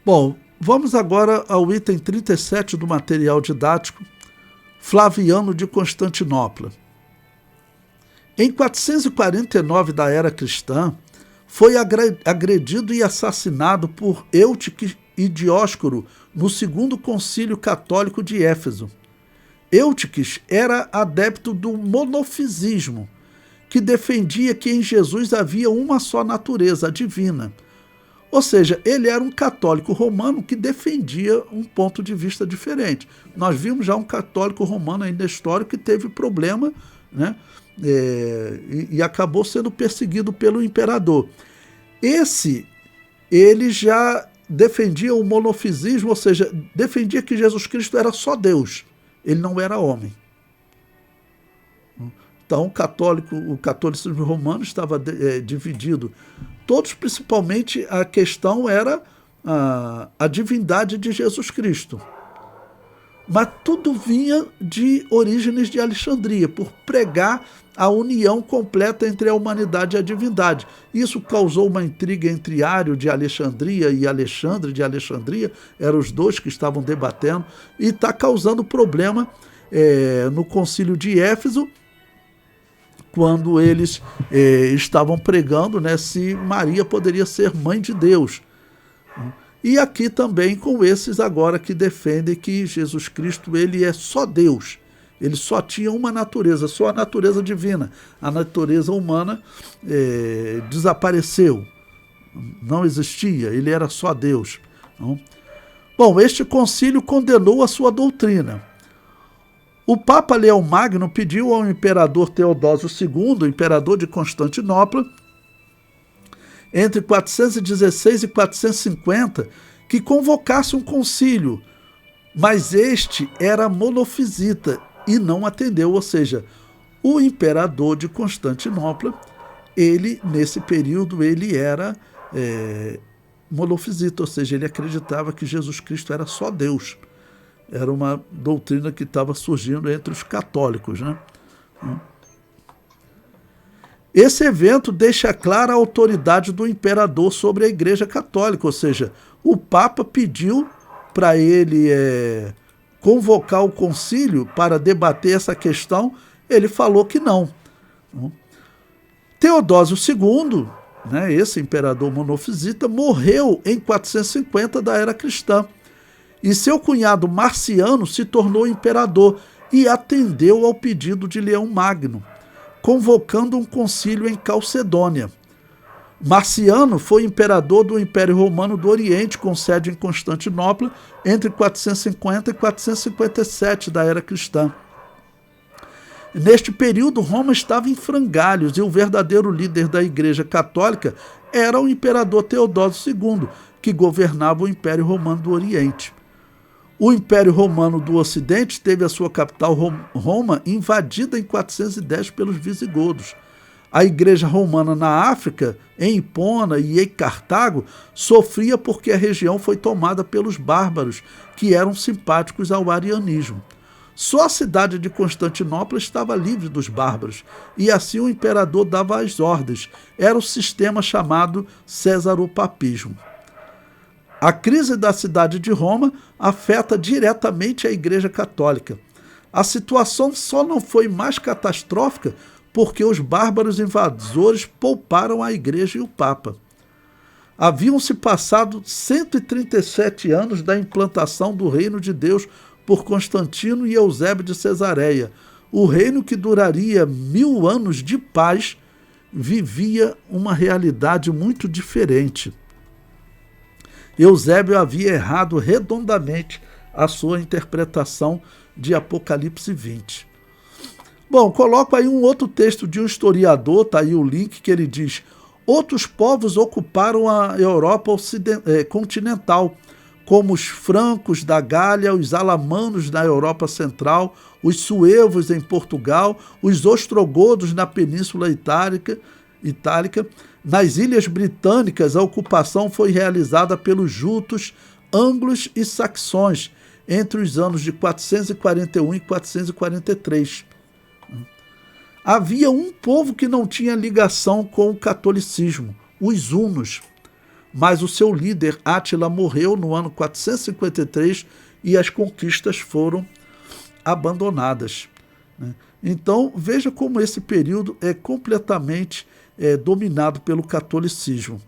Bom, vamos agora ao item 37 do material didático, Flaviano de Constantinopla. Em 449 da era cristã, foi agredido e assassinado por Eutiques e Dióscoro no segundo concílio católico de Éfeso. Eutiques era adepto do monofisismo, que defendia que em Jesus havia uma só natureza, a divina. Ou seja, ele era um católico romano que defendia um ponto de vista diferente. Nós vimos já um católico romano aí na história que teve problema, né? E acabou sendo perseguido pelo imperador. Ele já defendia o monofisismo, ou seja, defendia que Jesus Cristo era só Deus, ele não era homem. Então o catolicismo romano estava dividido. Todos, principalmente, a questão era a divindade de Jesus Cristo. Mas tudo vinha de Orígenes de Alexandria, por pregar a união completa entre a humanidade e a divindade. Isso causou uma intriga entre Ário de Alexandria e Alexandre de Alexandria, eram os dois que estavam debatendo, e está causando problema no concílio de Éfeso, quando eles estavam pregando, né, se Maria poderia ser mãe de Deus. E aqui também com esses agora que defendem que Jesus Cristo ele é só Deus. Ele só tinha uma natureza, só a natureza divina. A natureza humana desapareceu, não existia, ele era só Deus. Não? Bom, este concílio condenou a sua doutrina. O Papa Leão Magno pediu ao imperador Teodósio II, imperador de Constantinopla, entre 416 e 450, que convocasse um concílio, mas este era monofisita e não atendeu, ou seja, o imperador de Constantinopla, ele, nesse período, ele era monofisita, ou seja, ele acreditava que Jesus Cristo era só Deus. Era uma doutrina que estava surgindo entre os católicos, né? Esse evento deixa clara a autoridade do imperador sobre a Igreja Católica, ou seja, o Papa pediu para ele convocar o concílio para debater essa questão, ele falou que não. Teodósio II, né, esse imperador monofisita, morreu em 450 da era cristã, e seu cunhado Marciano se tornou imperador e atendeu ao pedido de Leão Magno, convocando um concílio em Calcedônia. Marciano foi imperador do Império Romano do Oriente, com sede em Constantinopla, entre 450 e 457 da era cristã. Neste período, Roma estava em frangalhos e o verdadeiro líder da Igreja Católica era o imperador Teodósio II, que governava o Império Romano do Oriente. O Império Romano do Ocidente teve a sua capital, Roma, invadida em 410 pelos visigodos. A Igreja Romana na África, em Hipona e em Cartago, sofria porque a região foi tomada pelos bárbaros, que eram simpáticos ao arianismo. Só a cidade de Constantinopla estava livre dos bárbaros, e assim o imperador dava as ordens. Era o sistema chamado cesaropapismo. A crise da cidade de Roma afeta diretamente a Igreja Católica. A situação só não foi mais catastrófica porque os bárbaros invasores pouparam a Igreja e o Papa. Haviam-se passado 137 anos da implantação do Reino de Deus por Constantino e Eusébio de Cesareia. O reino que duraria 1000 anos de paz vivia uma realidade muito diferente. Eusébio havia errado redondamente a sua interpretação de Apocalipse 20. Bom, coloco aí um outro texto de um historiador, está aí o link, que ele diz: outros povos ocuparam a Europa continental, como os francos da Gália, os alamanos na Europa Central, os suevos em Portugal, os ostrogodos na Península Itálica. Nas Ilhas Britânicas, a ocupação foi realizada pelos jutos, anglos e saxões entre os anos de 441 e 443. Havia um povo que não tinha ligação com o catolicismo, os hunos. mas o seu líder Átila morreu no ano 453 e as conquistas foram abandonadas, né? Então veja como esse período é completamente dominado pelo catolicismo.